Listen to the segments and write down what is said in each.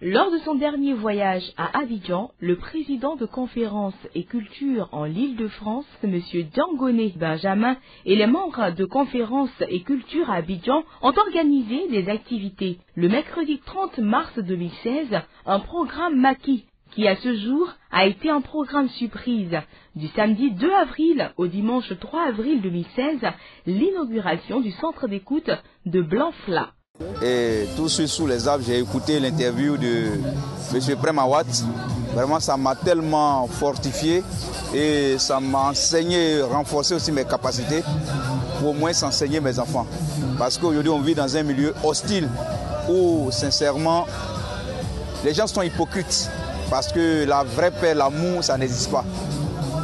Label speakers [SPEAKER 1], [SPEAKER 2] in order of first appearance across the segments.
[SPEAKER 1] Lors de son dernier voyage à Abidjan, le président de Conférences et Culture en l'Île-de-France, M. Diangoné Benjamin, et les membres de Conférences et Culture à Abidjan ont organisé des activités. Le mercredi 30 mars 2016, un programme maquis qui à ce jour a été un programme surprise. Du samedi 2 avril au dimanche 3 avril 2016, l'inauguration du centre d'écoute de Blanfla.
[SPEAKER 2] Et tout de suite sous les arbres, j'ai écouté l'interview de M. Premawat. Vraiment, ça m'a tellement fortifié et ça m'a enseigné, renforcé aussi mes capacités pour au moins s'enseigner mes enfants. Parce qu'aujourd'hui, on vit dans un milieu hostile où, sincèrement, les gens sont hypocrites. Parce que la vraie paix, l'amour, ça n'existe pas.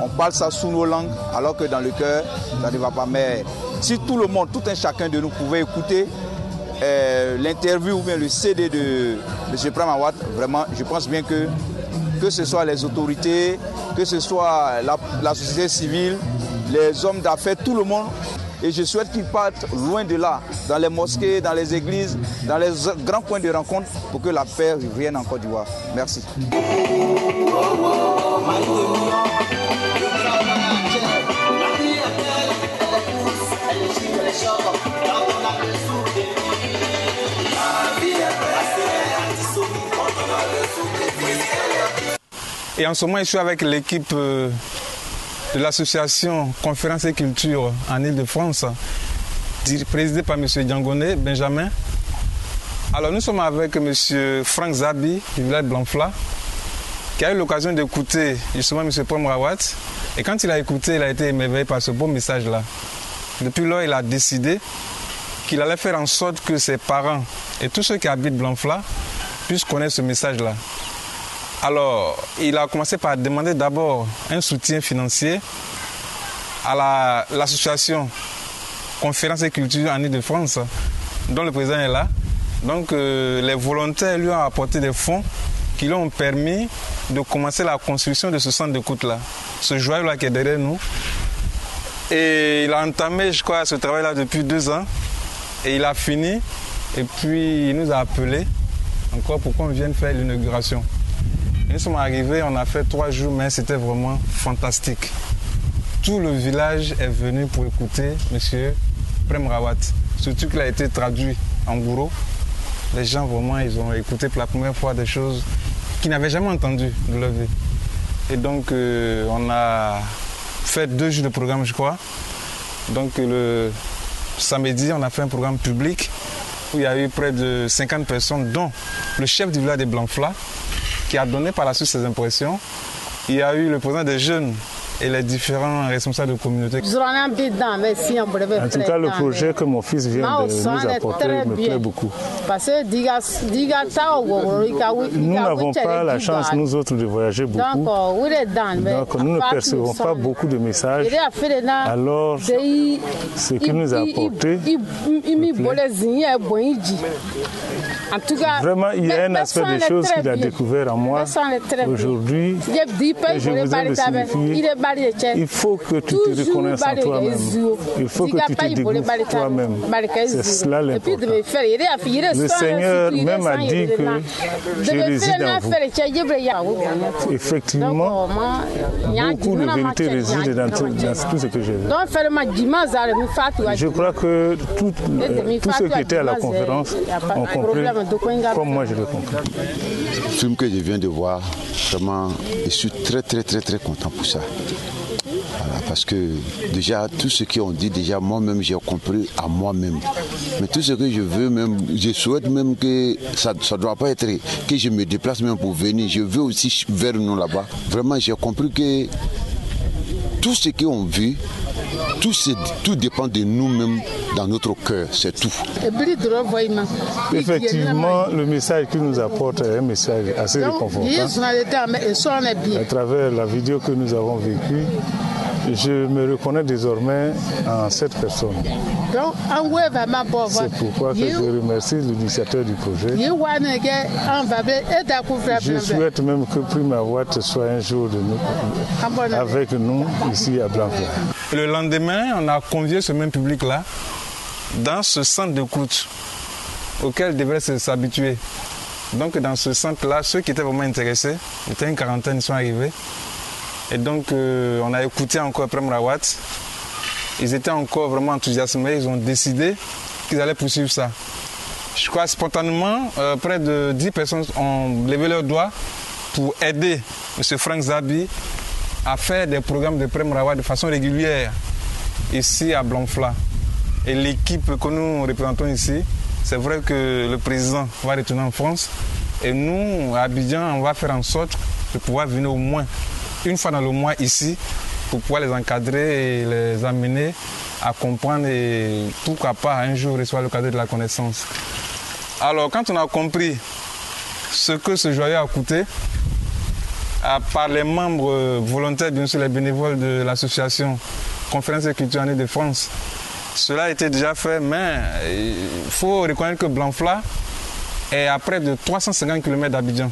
[SPEAKER 2] On parle ça sous nos langues, alors que dans le cœur, ça ne va pas. Mais si tout le monde, tout un chacun de nous pouvait écouter l'interview ou bien le CD de M. Premawat, vraiment, je pense bien que ce soit les autorités, que ce soit la société civile, les hommes d'affaires, tout le monde. Et je souhaite qu'ils partent loin de là, dans les mosquées, dans les églises, dans les grands points de rencontre, pour que la paix revienne en Côte d'Ivoire. Merci.
[SPEAKER 3] Et en ce moment, je suis avec l'équipe de l'association Conférences et Culture en Île-de-France, présidée par M. Diangoné Benjamin. Alors nous sommes avec M. Frank Zabi du village de Blanfla, qui a eu l'occasion d'écouter justement M. Premawat. Et quand il a écouté, il a été émerveillé par ce beau message-là. Depuis lors, il a décidé qu'il allait faire en sorte que ses parents et tous ceux qui habitent Blanfla puissent connaître ce message-là. Alors, il a commencé par demander d'abord un soutien financier à l'association Conférences et Culture en Île-de-France, dont le président est là. Donc, les volontaires lui ont apporté des fonds qui lui ont permis de commencer la construction de ce centre d'écoute-là, ce joyau-là qui est derrière nous. Et il a entamé, je crois, ce travail-là depuis 2 ans. Et il a fini. Et puis, il nous a appelés encore pour qu'on vienne faire l'inauguration. Nous sommes arrivés, on a fait 3 jours, mais c'était vraiment fantastique. Tout le village est venu pour écouter M. Premawat. Surtout qu'il a été traduit en gouro. Les gens, vraiment, ils ont écouté pour la première fois des choses qu'ils n'avaient jamais entendues de leur vie. Et donc, on a fait 2 jours de programme, je crois. Donc, le samedi, on a fait un programme public où il y a eu près de 50 personnes, dont le chef du village de Blanfla, qui a donné par la suite ses impressions. Il y a eu le président des jeunes et les différents responsables de communauté.
[SPEAKER 4] En tout cas, le projet que mon fils vient de nous apporter me plaît beaucoup. Nous n'avons pas la chance, nous autres, de voyager beaucoup. Donc, nous ne percevons pas beaucoup de messages. Alors, ce qu'il nous a apporté vraiment, il y a un aspect des choses qu'il a découvert en moi aujourd'hui. Et je voudrais le signifier. Il faut que tu te reconnaisses en toi-même. Il faut que tu te découvres toi-même. C'est cela l'important. Le Seigneur même a dit que je réside en vous. Effectivement, beaucoup de vérité réside dans tout ce que j'ai vu. Je crois que tous ceux qui étaient à la conférence ont compris comme moi je l'ai compris.
[SPEAKER 5] Le film que je viens de voir, vraiment, je suis très content pour ça. Voilà, parce que déjà, tout ce qu'ils ont dit, déjà moi-même, j'ai compris à moi-même. Mais tout ce que je veux même, je souhaite même que ça ne doit pas être que je me déplace même pour venir. Je veux aussi vers nous là-bas. Vraiment, j'ai compris que tout ce qu'ils ont vu, tout dépend de nous-mêmes dans notre cœur, c'est tout.
[SPEAKER 4] Effectivement, le message qu'il nous apporte est un message assez réconfortant. À travers la vidéo que nous avons vécue, je me reconnais désormais en cette personne. C'est pourquoi que je remercie l'initiateur du projet. Je souhaite même que Premawat soit un jour avec nous ici à Blanfla.
[SPEAKER 3] Le lendemain, on a convié ce même public-là dans ce centre d'écoute auquel il devrait s'habituer. Donc dans ce centre-là, ceux qui étaient vraiment intéressés, il y était une quarantaine, ils sont arrivés. Et donc on a écouté encore Prem Rawat. Ils étaient encore vraiment enthousiasmés, ils ont décidé qu'ils allaient poursuivre ça. Je crois spontanément, près de 10 personnes ont levé leurs doigts pour aider M. Frank Zabi à faire des programmes de Prem Rawat de façon régulière ici à Blanfla. Et l'équipe que nous représentons ici, c'est vrai que le président va retourner en France et nous, à Abidjan, on va faire en sorte de pouvoir venir au moins une fois dans le mois ici pour pouvoir les encadrer et les amener à comprendre et pourquoi pas un jour recevoir le cadeau de la connaissance. Alors quand on a compris ce que ce joyau a coûté, par les membres volontaires, bien sûr les bénévoles de l'association Conférence et Culture en Île-de-France, cela a été déjà fait, mais il faut reconnaître que Blanfla est à près de 350 km d'Abidjan.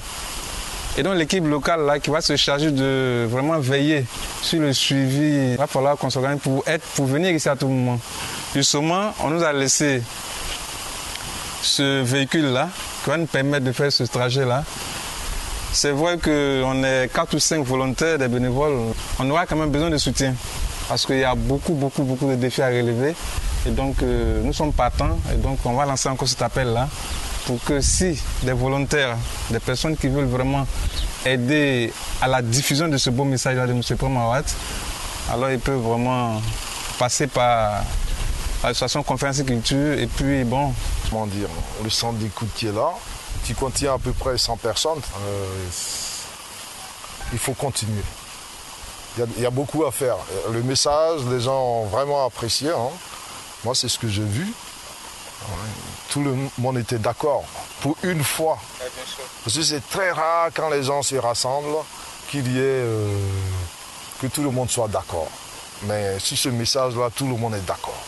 [SPEAKER 3] Et donc l'équipe locale là, qui va se charger de vraiment veiller sur le suivi, il va falloir qu'on s'organise pour venir ici à tout moment. Justement, on nous a laissé ce véhicule-là qui va nous permettre de faire ce trajet-là. C'est vrai qu'on est 4 ou 5 volontaires, des bénévoles. On aura quand même besoin de soutien parce qu'il y a beaucoup de défis à relever. Et donc nous sommes partants et donc on va lancer encore cet appel-là pour que si des volontaires, des personnes qui veulent vraiment aider à la diffusion de ce beau message-là de M. Prem Rawat, alors ils peuvent vraiment passer par l'association Conférence et Culture et puis bon.
[SPEAKER 6] Comment dire, le centre d'écoute qui est là, qui contient à peu près 100 personnes, il faut continuer. Il y a beaucoup à faire. Le message, les gens ont vraiment apprécié. Hein. Moi, c'est ce que j'ai vu. Tout le monde était d'accord, pour une fois. Parce que c'est très rare quand les gens se rassemblent qu'il y ait que tout le monde soit d'accord. Mais sur ce message-là, tout le monde est d'accord.